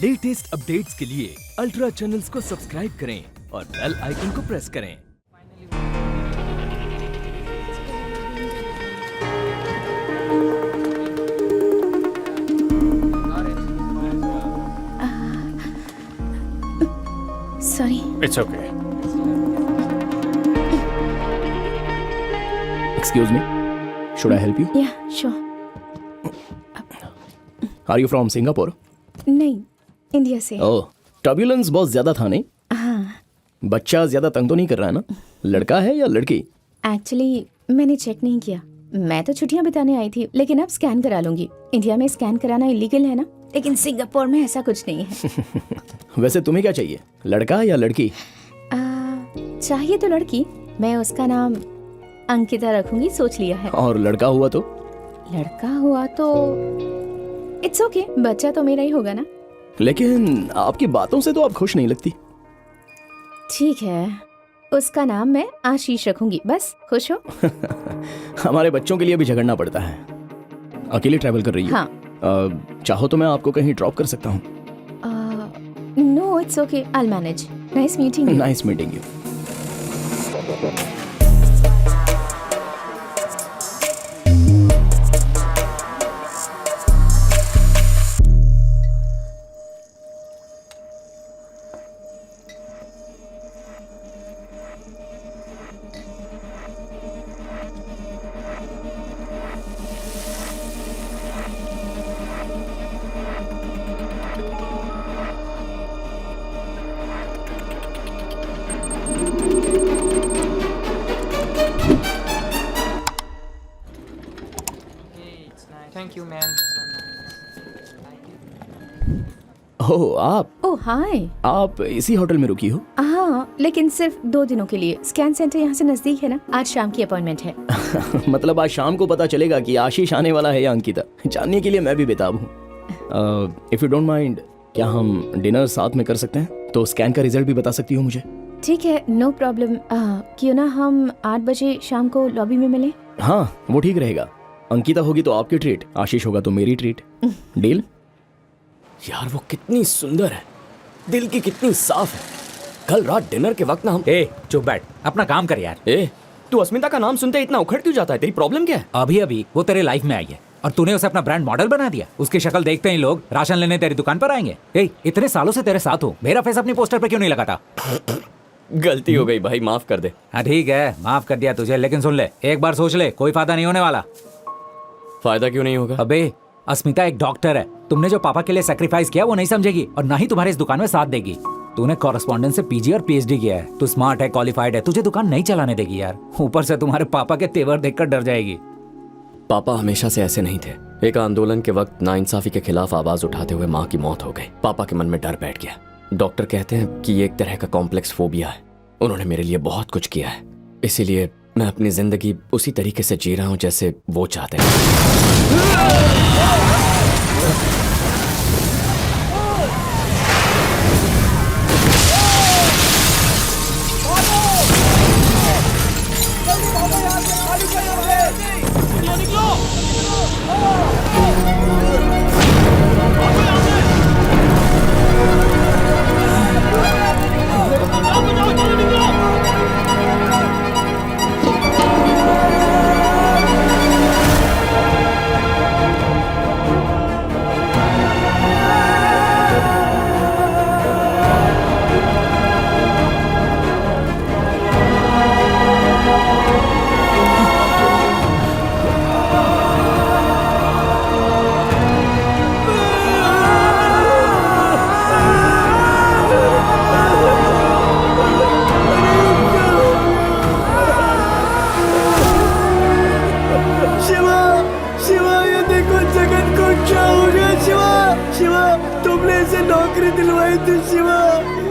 Latest updates के लिए ultra channels को सब्सक्राइब करें और बेल आइकन को प्रेस करें। Sorry. It's okay. Excuse me. Should I help you? Yeah, sure. Are you from Singapore? नहीं, इंडिया से। Oh, turbulence बहुत ज्यादा था नहीं? हाँ। बच्चा ज्यादा तंग तो नहीं कर रहा है ना? लड़का है या लड़की? एक्चुअली मैंने चेक नहीं किया। मैं तो छुट्टियां बिताने आई थी, लेकिन अब स्कैन करा लूंगी। इंडिया में स्कैन कराना इलीगल है ना, लेकिन सिंगापुर में ऐसा कुछ नहीं है। वैसे तुम्हें क्या चाहिए, लड़का या लड़की? चाहिए तो लड़की। मैं उसका नाम अंकिता रखूंगी, सोच लिया है। और लड़का हुआ तो? लड़का हुआ तो इट्स ओके, बच्चा तो मेरा ही होगा ना। लेकिन आपकी बातों से तो आप खुश नहीं लगती। ठीक है, उसका नाम मैं आशीष रखूंगी, बस खुश हो। हमारे बच्चों के लिए भी झगड़ना पड़ता है। अकेले ट्रैवल कर रही हो? हाँ। चाहो तो मैं आपको कहीं ड्रॉप कर सकता हूँ। No it's okay, I will manage. Nice meeting you. Nice meeting you. Thank you, ma'am. So nice. Oh आप ओह हाय। आप इसी होटल में रुकी हो? हाँ, लेकिन सिर्फ 2 दिनों के लिए। स्कैन सेंटर यहाँ से नजदीक है ना। आज शाम की अपॉइंटमेंट है। मतलब आज शाम को पता चलेगा कि आशीष आने वाला है या अंकिता। जानने के लिए मैं भी बेताब हूँ। इफ यू डोंट माइंड, क्या हम डिनर साथ में कर सकते हैं? तो स्कैन का रिजल्ट भी बता सकती हो मुझे? ठीक है, नो प्रॉब्लम। क्यों ना हम 8 बजे शाम को लॉबी में मिले? हाँ, वो ठीक रहेगा। अंकिता होगी तो आपकी ट्रीट, आशीष होगा तो मेरी ट्रीट। डील? यार वो कितनी सुंदर है, दिल की कितनी साफ है। कल रात डिनर के वक्त ना हम चुप बैठ, अपना काम कर यार। तू अस्मिता का नाम सुनते इतना उखड़ क्यों जाता है? तेरी प्रॉब्लम क्या है? अभी अभी वो तेरे लाइफ में आई है और तूने उसे अपना ब्रांड मॉडल बना दिया। उसकी शक्ल देखते ही लोग राशन लेने तेरी दुकान पर आएंगे। इतने सालों से तेरे साथ हूँ, मेरा फेस अपनी पोस्टर पे क्यों नहीं लगाता? गलती हो गई भाई, माफ कर दे। हाँ ठीक है, माफ कर दिया तुझे, लेकिन सुन ले, एक बार सोच ले, कोई फायदा नहीं होने वाला। फायदा क्यों नहीं होगा? अबे अस्मिता एक डॉक्टर है। तुमने जो पापा के लिए सैक्रिफाइस किया वो नहीं समझेगी और ना ही तुम्हारे इस दुकान में साथ देगी। तूने कॉरेस्पॉन्डेंस से पीजी और पीएचडी किया है, तू स्मार्ट है, क्वालिफाइड है, तुझे दुकान नहीं चलाने देगी यार। ऊपर से तुम्हारे पापा के तेवर देखकर डर जाएगी। पापा हमेशा से ऐसे नहीं थे। एक आंदोलन के वक्त नाइंसाफी के खिलाफ आवाज उठाते हुए माँ की मौत हो गई। पापा के मन में डर बैठ गया। डॉक्टर कहते हैं कि ये एक तरह का कॉम्प्लेक्स फोबिया है। उन्होंने मेरे लिए बहुत कुछ किया है, इसीलिए मैं अपनी जिंदगी उसी तरीके से जी रहा हूँ जैसे वो चाहते हैं। नौकरी दिलवाई थी शिवा,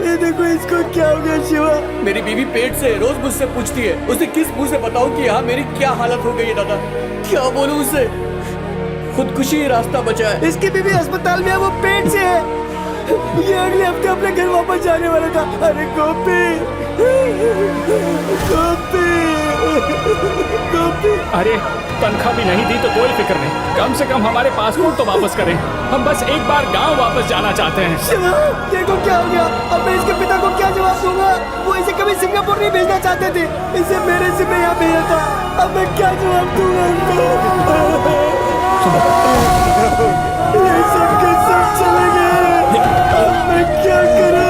ये देखो इसको क्या हो गया शिवा। मेरी बीवी पेट से रोज मुझसे पूछती है, उसे किस मुंह से बताऊं कि यहाँ मेरी क्या हालत हो गई है दादा। क्या बोलूं उसे? खुदकुशी ही रास्ता बचा है। इसकी बीवी अस्पताल में है, वो पेट से है। ये अगले हफ्ते अपने घर वापस जाने वाला था। अरे गोपी, गोपी। अरे तनख्वाह भी नहीं दी तो कोई फिक्र नहीं, कम से कम हमारे पासपोर्ट तो वापस करें। हम बस एक बार गांव वापस जाना चाहते हैं। शिवा, देखो क्या हो गया। अब मैं इसके पिता को क्या जवाब दूंगा? वो इसे कभी सिंगापुर नहीं भेजना चाहते थे, इसे मेरे से मैं यहाँ भेजा था। अब मैं क्या जवाब दूंगा उनको? ये सब के सब चले गए। अब मैं क्या करूँ?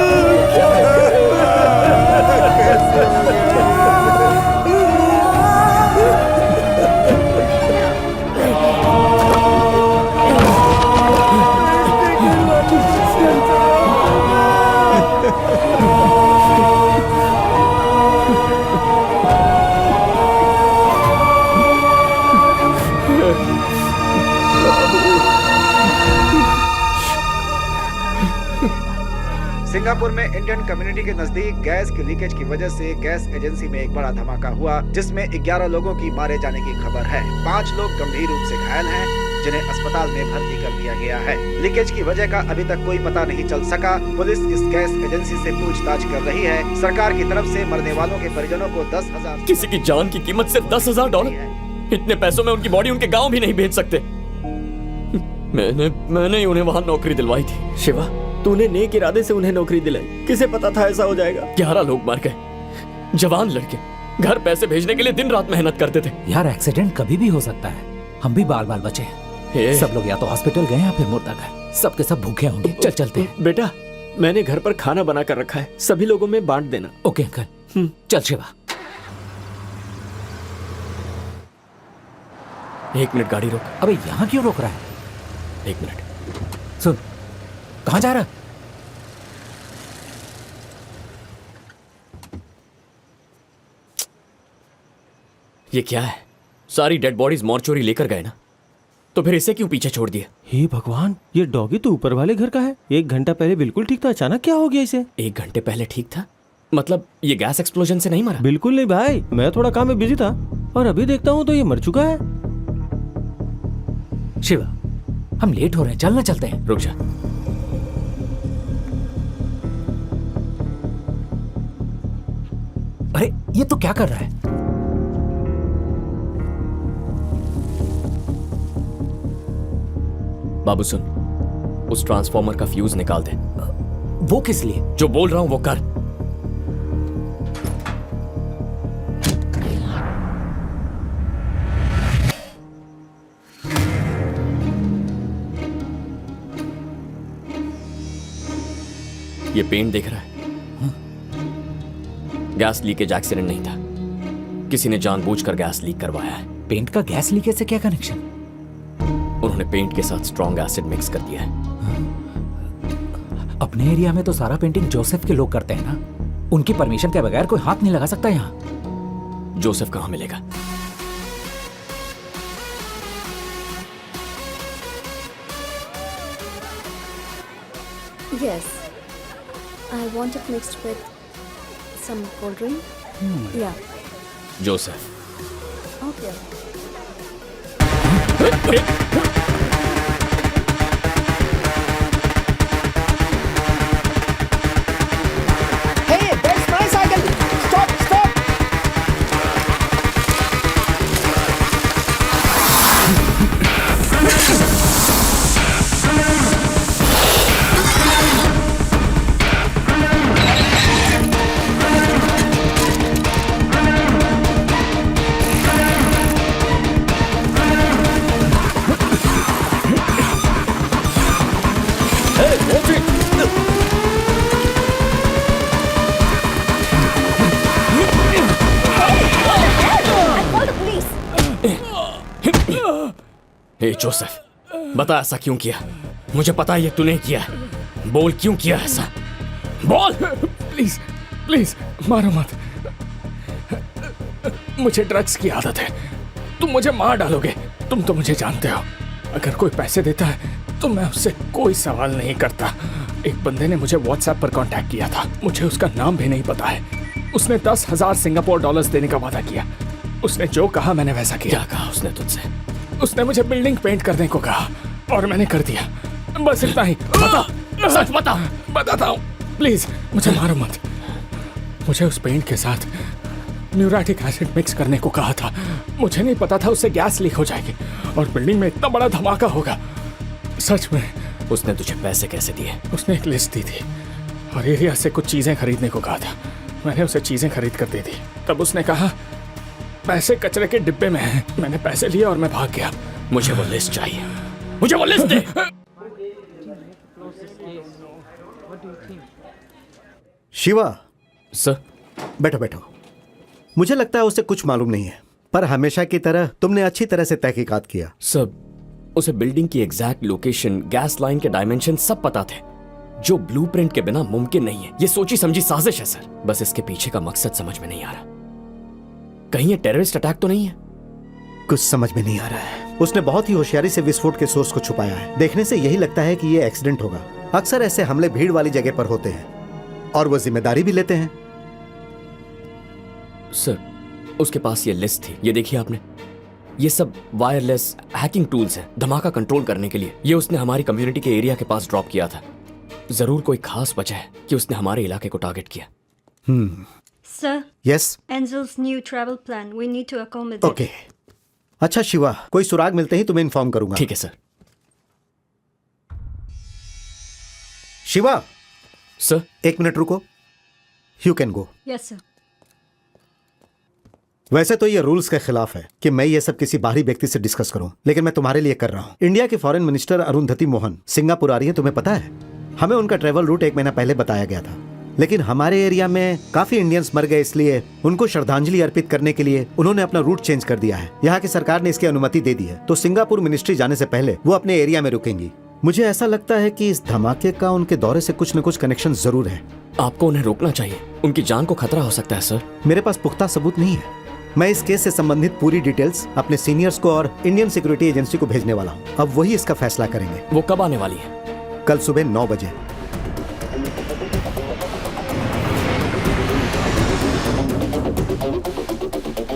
सिंगापुर में इंडियन कम्युनिटी के नजदीक गैस की लीकेज की वजह से गैस एजेंसी में एक बड़ा धमाका हुआ, जिसमें 11 लोगों की मारे जाने की खबर है। 5 लोग गंभीर रूप से घायल हैं, जिन्हें अस्पताल में भर्ती कर दिया गया है। लीकेज की वजह का अभी तक कोई पता नहीं चल सका। पुलिस इस गैस एजेंसी से पूछताछ कर रही है। सरकार की तरफ से मरने वालों के परिजनों को 10,000 किसी की जान की कीमत सिर्फ $10,000। इतने पैसों में उनकी बॉडी उनके गांव भी नहीं भेज सकते। मैंने ही उन्हें वहां नौकरी दिलवाई थी। शिवा, तूने नेक इरादे से उन्हें नौकरी दिलाई, किसे पता था ऐसा हो जाएगा? 11 लोग मर गए, जवान लड़के घर पैसे भेजने के लिए दिन रात मेहनत करते थे। यार एक्सीडेंट कभी भी हो सकता है, हम भी बाल बाल बचे हैं। सब लोग या तो हॉस्पिटल गए या फिर मुर्दा घर, सबके सब भूखे होंगे। चल चलते हैं। बेटा, मैंने घर पर खाना बना कर रखा है, सभी लोगों में बांट देना। ओके अंकल, चल शिवा। 1 मिनट गाड़ी रोक। अबे यहाँ क्यों रोक रहा है? 1 मिनट सुन, कहाँ जा रहा? ये क्या है? सारी डेड बॉडीज मॉर्चुरी लेकर गए ना, तो फिर इसे क्यों पीछे छोड़ दिया? हे भगवान, ये डॉगी तो ऊपर वाले घर का है। 1 घंटा पहले बिल्कुल ठीक था, अचानक क्या हो गया इसे? 1 घंटे पहले ठीक था? मतलब ये गैस एक्सप्लोजन से नहीं मरा? बिल्कुल नहीं भाई, मैं थोड़ा काम में बिजी था और अभी देखता हूँ तो ये मर चुका है। शिवा, हम लेट हो रहे हैं, चलना चलते हैं। रुक जा। अरे ये तो क्या कर रहा है? बाबू सुन, उस ट्रांसफॉर्मर का फ्यूज निकाल दे। वो किस लिए? जो बोल रहा हूं वो कर। ये पेंट देख रहा है? गैस लीकेज एक्सीडेंट नहीं था, किसी ने जानबूझकर गैस लीक करवाया है। पेंट का गैस लीकेज से क्या कनेक्शन? उन्होंने पेंट के साथ स्ट्रॉन्ग एसिड मिक्स कर दिया है। अपने एरिया में तो सारा पेंटिंग जोसेफ के लोग करते हैं ना, उनकी परमिशन के बगैर कोई हाथ नहीं लगा सकता यहाँ। जोसेफ कहाँ मिलेगा? Yes. I want it mixed with some cold drink. Yeah. Joseph. Okay. Hey, that's my cycle. Stop, stop. Hey Joseph, बता ऐसा क्यों किया? मुझे पता है ये तूने किया है, बोल क्यों किया ऐसा, बोल। प्लीज प्लीज मारो मत, मुझे ड्रग्स की आदत है, तुम मुझे मार डालोगे। तुम तो मुझे जानते हो, अगर कोई पैसे देता है तो मैं उससे कोई सवाल नहीं करता। एक बंदे ने मुझे व्हाट्सएप पर कांटेक्ट किया था, मुझे उसका नाम भी नहीं पता है। उसने 10,000 सिंगापुर डॉलर्स देने का वादा किया। उसने जो कहा मैंने वैसा किया। क्या कहा उसने तुझसे? उसने मुझे बिल्डिंग पेंट करने को कहा और मैंने कर दिया, बस इतना ही। बता, सच बता। बताता हूँ, प्लीज मुझे मारो मत। मुझे उस पेंट के साथ म्यूराटिक एसिड मिक्स करने को कहा था। मुझे नहीं पता था उससे गैस लीक हो जाएगी और बिल्डिंग में इतना बड़ा धमाका होगा। सच में। उसने तुझे पैसे कैसे दिए? उसने एक लिस्ट दी थी और एरिया से कुछ चीजें खरीदने को कहा था। मैंने उसे चीजें खरीद कर दे दी। तब उसने कहा पैसे कचरे के डिब्बे में हैं। मैंने पैसे लिए और मैं भाग गया। मुझे वो लिस्ट चाहिए, मुझे वो लिस्ट दे। शिवा, सर। बैठो बैठो। मुझे लगता है उसे कुछ मालूम नहीं है, पर हमेशा की तरह तुमने अच्छी तरह से तहकीकात किया। सर, उसे बिल्डिंग की एग्जैक्ट लोकेशन, गैस लाइन के डायमेंशन सब पता थे, जो ब्लूप्रिंट के बिना मुमकिन नहीं है। ये सोची समझी साजिश है सर। बस इसके पीछे का मकसद समझ में नहीं आ रहा। कहीं ये टेररिस्ट अटैक तो नहीं है? कुछ समझ में नहीं आ रहा है। उसने बहुत ही होशियारी से विस्फोट के सोर्स को छुपाया है। देखने से यही लगता है कि ये एक्सीडेंट होगा। अक्सर ऐसे हमले भीड़ वाली जगह पर होते हैं और वो जिम्मेदारी भी लेते हैं। सर, उसके पास ये लिस्ट थी, ये देखिए आपने। ये सब वायरलेस हैकिंग टूल्स हैं धमाका कंट्रोल करने के लिए। ये उसने हमारी कम्युनिटी के एरिया के पास ड्रॉप किया था। जरूर कोई खास वजह है कि उसने हमारे इलाके को टारगेट किया। Sir, yes, Angel's new travel plan. We need to accommodate. Okay. अच्छा शिवा, कोई सुराग मिलते ही तुम्हें इन्फॉर्म करूंगा। ठीक है सर। शिवा, सर। 1 मिनट रुको। You can go. Yes, sir. वैसे तो ये रूल्स के खिलाफ है कि मैं ये सब किसी बाहरी व्यक्ति से डिस्कस करूं, लेकिन मैं तुम्हारे लिए कर रहा हूं। इंडिया के foreign minister Arundhati Mohan Singapore आ रही है, तुम्हें पता है? हमें उनका ट्रेवल रूट 1 महीना पहले बताया गया था, लेकिन हमारे एरिया में काफी इंडियंस मर गए, इसलिए उनको श्रद्धांजलि अर्पित करने के लिए उन्होंने अपना रूट चेंज कर दिया है। यहाँ की सरकार ने इसकी अनुमति दे दी है, तो सिंगापुर मिनिस्ट्री जाने से पहले वो अपने एरिया में रुकेंगी। मुझे ऐसा लगता है कि इस धमाके का उनके दौरे से कुछ न कुछ कनेक्शन जरूर है। आपको उन्हें रोकना चाहिए, उनकी जान को खतरा हो सकता है सर। मेरे पास पुख्ता सबूत नहीं है। मैं इस केस से संबंधित पूरी डिटेल्स अपने सीनियर्स को और इंडियन सिक्योरिटी एजेंसी को भेजने वाला हूँ। अब वही इसका फैसला करेंगे। वो कब आने वाली है? कल सुबह 9 बजे।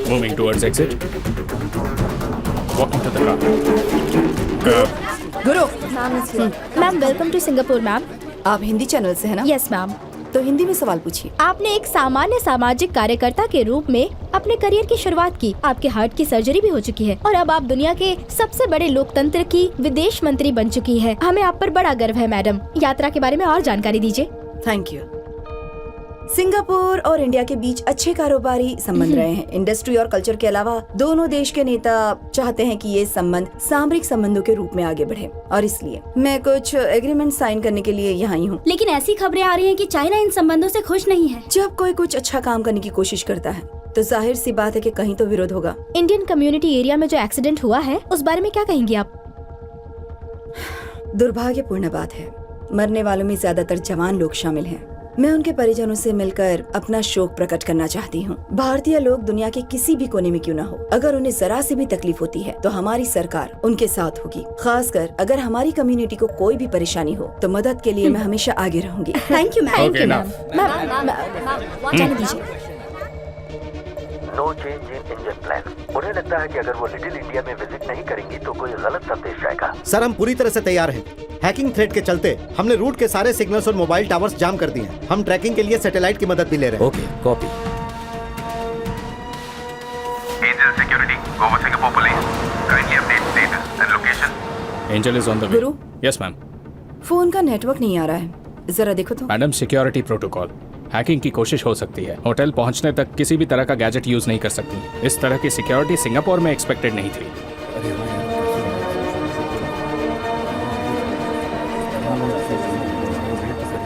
Moving towards exit. Walking to the car. गुरु, ma'am welcome to Singapore. Ma'am आप हिंदी चैनल से है ना? Yes ma'am. तो हिंदी में सवाल पूछिए। आपने एक सामान्य सामाजिक कार्यकर्ता के रूप में अपने करियर की शुरुआत की। आपके हार्ट की सर्जरी भी हो चुकी है और अब आप दुनिया के सबसे बड़े लोकतंत्र की विदेश मंत्री बन चुकी है। हमें आप पर बड़ा गर्व है मैडम। यात्रा के बारे में और जानकारी दीजिए। Thank you. सिंगापुर और इंडिया के बीच अच्छे कारोबारी संबंध रहे हैं। इंडस्ट्री और कल्चर के अलावा दोनों देश के नेता चाहते हैं कि ये संबंध सामरिक संबंधों के रूप में आगे बढ़े, और इसलिए मैं कुछ एग्रीमेंट साइन करने के लिए यहाँ ही हूँ। लेकिन ऐसी खबरें आ रही हैं कि चाइना इन संबंधों से खुश नहीं है। जब कोई कुछ अच्छा काम करने की कोशिश करता है तो जाहिर सी बात है कि कहीं तो विरोध होगा। इंडियन कम्युनिटी एरिया में जो एक्सीडेंट हुआ है उस बारे में क्या कहेंगी आप? दुर्भाग्यपूर्ण बात है, मरने वालों में ज्यादातर जवान लोग शामिल हैं। मैं उनके परिजनों से मिलकर अपना शोक प्रकट करना चाहती हूँ। भारतीय लोग दुनिया के किसी भी कोने में क्यों न हो, अगर उन्हें जरा सी भी तकलीफ होती है तो हमारी सरकार उनके साथ होगी। खासकर अगर हमारी कम्युनिटी को कोई भी परेशानी हो तो मदद के लिए मैं हमेशा आगे रहूंगी। Thank you ma'am. Thank you ma'am. जाने दीजिए। No change in engine plan. उन्हें लगता है कि अगर वो लिटिल इंडिया में विजिट नहीं करेंगी तो कोई गलत संदेश जाएगा। सर, हम पूरी तरह से तैयार हैं। हैकिंग थ्रेट के चलते हमने रूट के सारे सिग्नल्स और मोबाइल टावर्स जाम कर दिए हैं। हम ट्रैकिंग के लिए सैटेलाइट की मदद भी ले रहे हैं। Okay, copy. Angel security, over Singapore police, kindly update status and location. Angel is on the way. Guru. Yes ma'am. Phone का नेटवर्क नहीं आ रहा है, जरा देखो तो। Madam, security protocol. हैकिंग की कोशिश हो सकती है। होटल पहुंचने तक किसी भी तरह का गैजेट यूज नहीं कर सकती। इस तरह की सिक्योरिटी सिंगापुर में एक्सपेक्टेड नहीं थी।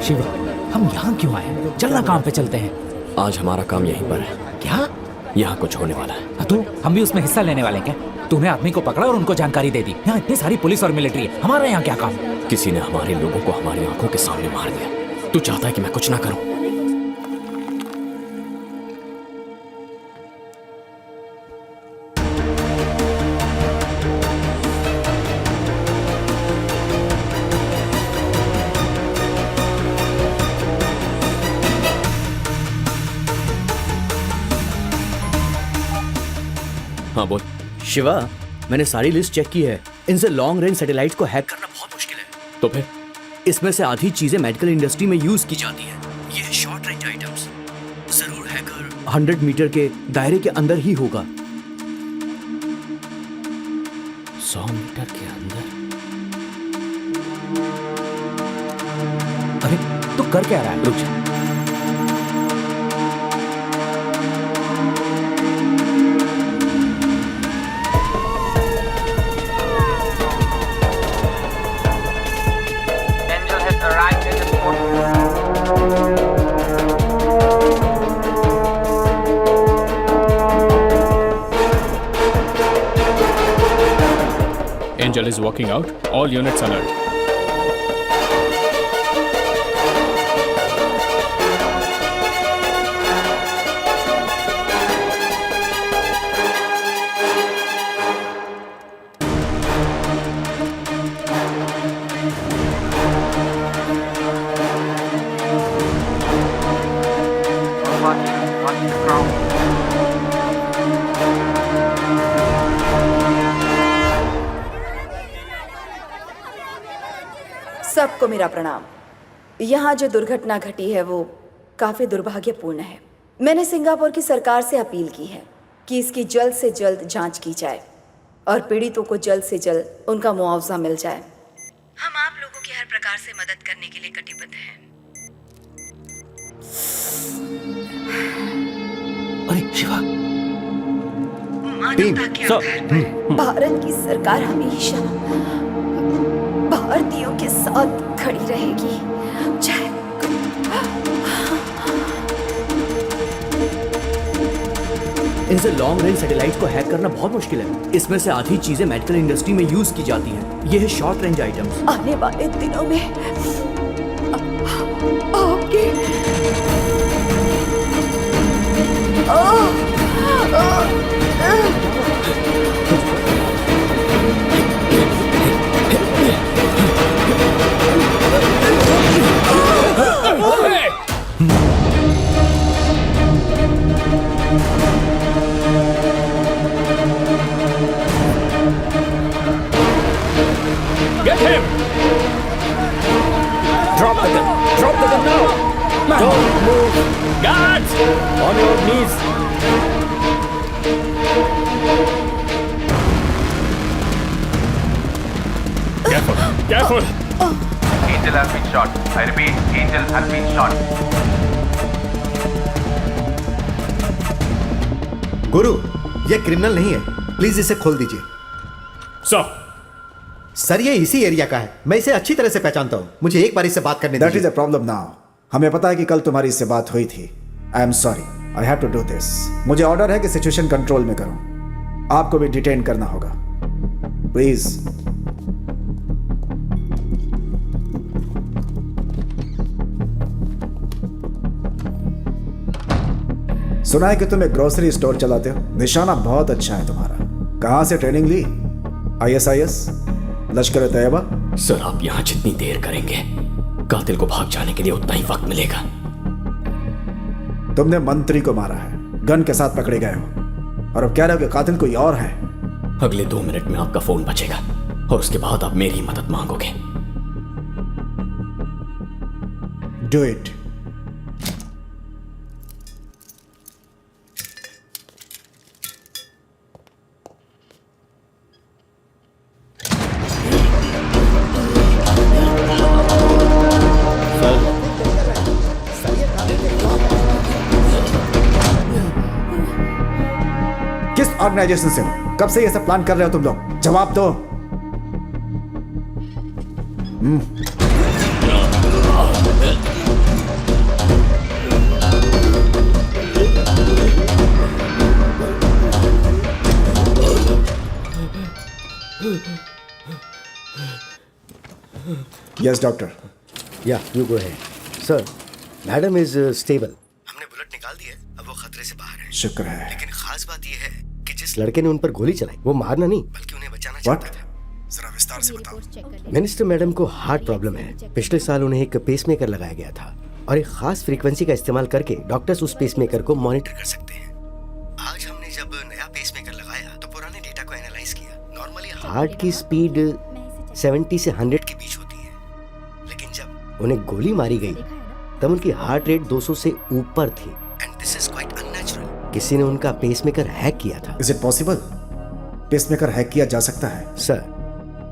शिवा, हम यहाँ क्यों आए? चलना काम पे चलते हैं। आज हमारा काम यहीं पर है। क्या? यहाँ कुछ होने वाला है। तो हम भी उसमें हिस्सा लेने वाले हैं क्या? तूने आदमी को पकड़ा और उनको जानकारी दे दी। यहाँ इतनी सारी पुलिस और मिलिट्री है, हमारा यहाँ क्या काम? किसी ने हमारे लोगों को हमारी आंखों के सामने मार दिया। तू चाहता है कि मैं कुछ ना करूं? हाँ बोल। शिवा, मैंने सारी लिस्ट चेक की है। इनसे लॉन्ग रेंज सैटेलाइट्स को हैक करना बहुत मुश्किल है। तो फिर इसमें से आधी चीजें मेडिकल इंडस्ट्री में यूज की जाती हैं। ये है शॉर्ट रेंज आइटम्स। जरूर हैकर 100 मीटर के दायरे के अंदर ही होगा। 100 मीटर के अंदर? अरे तू कर क्या रहा है? रुक जा। Angel has arrived at the spot. Angel is walking out. All units alert. Watch the crowd. सबको मेरा प्रणाम। यहाँ जो दुर्घटना घटी है वो काफी दुर्भाग्यपूर्ण है। मैंने सिंगापुर की सरकार से अपील की है कि इसकी जल्द से जल्द जांच की जाए और पीड़ितों को जल्द से जल्द उनका मुआवजा मिल जाए। हम आप लोगों की हर प्रकार से मदद करने के लिए कटिबद्ध हैं। अरे शिवा, मानवता के आधार पर भारत की सरकार हमेशा भारतीयों के साथ खड़ी रहेगी। जय इनसे लॉन्ग रेंज सैटेलाइट को हैक करना बहुत मुश्किल है। इसमें से आधी चीजें मेडिकल इंडस्ट्री में यूज की जाती हैं। ये है शॉर्ट रेंज आइटम्स। आने वाले दिनों में आपके Get him! Drop the gun. Drop the gun now. Don't move. Guards! On your knees. Careful! Careful! Angel has been shot. I repeat, Angel has been shot. गुरु, ये क्रिमिनल नहीं है, please इसे खोल दीजिए। सर ये इसी एरिया का है, मैं इसे अच्छी तरह से पहचानता हूँ। मुझे एक बार इससे बात करने दैट दीजिए। Is a problem now. हमें पता है कि कल तुम्हारी इससे बात हुई थी। I am sorry, I have to do this. मुझे ऑर्डर है कि सिचुएशन कंट्रोल में करो। आपको भी डिटेन करना होगा, प्लीज। सुना है कि तुम एक ग्रोसरी स्टोर चलाते हो। निशाना बहुत अच्छा है तुम्हारा। कहां से ट्रेनिंग ली? ISIS, लश्कर तैयबा? सर आप यहाँ जितनी देर करेंगे कातिल को भाग जाने के लिए उतना ही वक्त मिलेगा। तुमने मंत्री को मारा है, गन के साथ पकड़े गए हो और अब कह रहे हो कि कातिल कोई और है। अगले 2 मिनट में आपका फोन बचेगा और उसके बाद आप मेरी मदद मांगोगे। Do it. किस ऑर्गेनाइजेशन से हो? कब से ये सब प्लान कर रहे हो तुम लोग? जवाब दो। Yes doctor. Yeah you go ahead. Sir, madam is stable. हमने बुलेट निकाल दी है, अब वो खतरे से बाहर है। शुक्र है। लेकिन खास बात ये है कि जिस लड़के ने उन पर गोली चलाई वो मारना नहीं बल्कि उन्हें बचाना चाहता था। जरा विस्तार से बताओ। मिनिस्टर मैडम को हार्ट प्रॉब्लम है। पिछले साल उन्हें एक पेसमेकर लगाया गया था और एक खास फ्रीक्वेंसी का इस्तेमाल करके डॉक्टर्स उस पेसमेकर को मॉनिटर कर सकते हैं। आज हमने जब नया पेसमेकर लगाया तो पुराने डेटा को एनालाइज किया। नॉर्मली हार्ट की स्पीड 70 से 100 के बीच होती है, लेकिन जब उन्हें गोली मारी गई तब उनकी हार्ट रेट 200 से ऊपर थी। And this is quite unnatural. किसी ने उनका पेसमेकर हैक किया था। Is it possible? Pacemaker hack किया जा सकता है? सर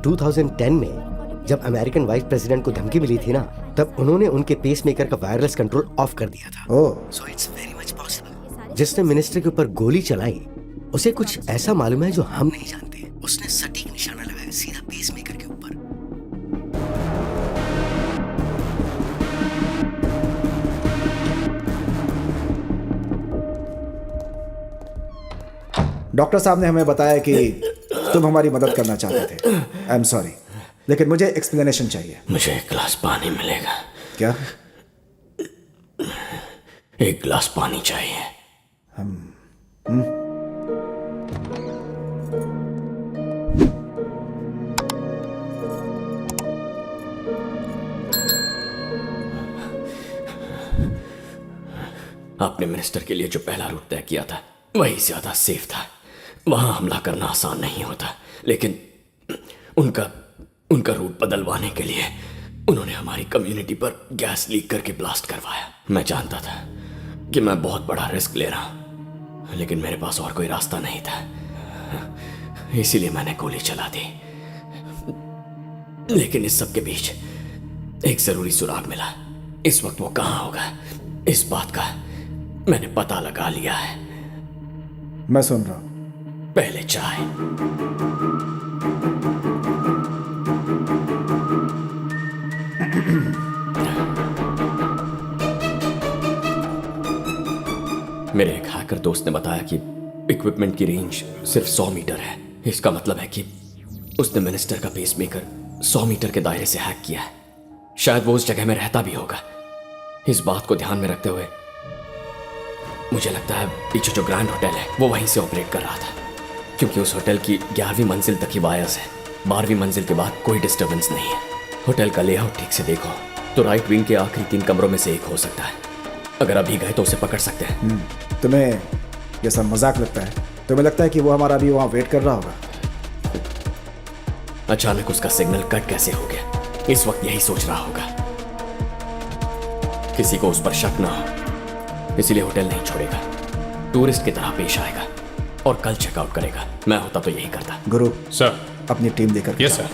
2010 में जब अमेरिकन वाइस प्रेसिडेंट को धमकी मिली थी ना, तब उन्होंने उनके पेसमेकर का वायरलेस कंट्रोल ऑफ कर दिया था। So it's very much possible. जिसने मिनिस्टर के ऊपर गोली चलाई उसे कुछ ऐसा मालूम है जो हम नहीं जानते। उसने सटीक निशाना लगाया सीधा पेसमेकर के ऊपर। डॉक्टर साहब ने हमें बताया कि तुम हमारी मदद करना चाहते थे। आई एम सॉरी, लेकिन मुझे एक्सप्लेनेशन चाहिए। मुझे एक गिलास पानी मिलेगा क्या? एक गिलास पानी चाहिए। आपने मिनिस्टर के लिए जो पहला रूट तय किया था वही ज्यादा सेफ था। वहां हमला करना आसान नहीं होता, लेकिन उनका रूट बदलवाने के लिए उन्होंने हमारी कम्युनिटी पर गैस लीक करके ब्लास्ट करवाया। मैं जानता था कि मैं बहुत बड़ा रिस्क ले रहा हूं, लेकिन मेरे पास और कोई रास्ता नहीं था, इसीलिए मैंने गोली चला दी। लेकिन इस सब के बीच एक जरूरी सुराग मिला। इस वक्त वो कहां होगा, इस बात का मैंने पता लगा लिया है। मैं सुन रहा हूं। पहले चाय। मेरे एक हैकर दोस्त ने बताया कि इक्विपमेंट की रेंज सिर्फ 100 मीटर है। इसका मतलब है कि उसने मिनिस्टर का पेसमेकर 100 मीटर के दायरे से हैक किया है। शायद वो उस जगह में रहता भी होगा। इस बात को ध्यान में रखते हुए मुझे लगता है पीछे जो ग्रैंड होटल है वो वहीं से ऑपरेट कर रहा था, क्योंकि उस होटल की 11वीं मंजिल तक ही वायर्स है। 12वीं मंजिल के बाद कोई डिस्टर्बेंस नहीं है। होटल का लेआउट ठीक से देखो तो राइट विंग के आखिरी 3 कमरों में से एक हो सकता है। अगर अभी गए तो उसे पकड़ सकते हैं। तुम्हें यह सब मजाक लगता है? तुम्हें लगता है कि वो हमारा अभी वहां वेट कर रहा होगा? अचानक उसका सिग्नल कट कैसे हो गया, इस वक्त यही सोच रहा होगा। किसी को उस पर शक ना हो, इसलिए होटल नहीं छोड़ेगा। टूरिस्ट की तरह पेश आएगा और कल चेकआउट करेगा। मैं होता तो यही करता। गुरु सर, अपनी टीम लेकर यस सर।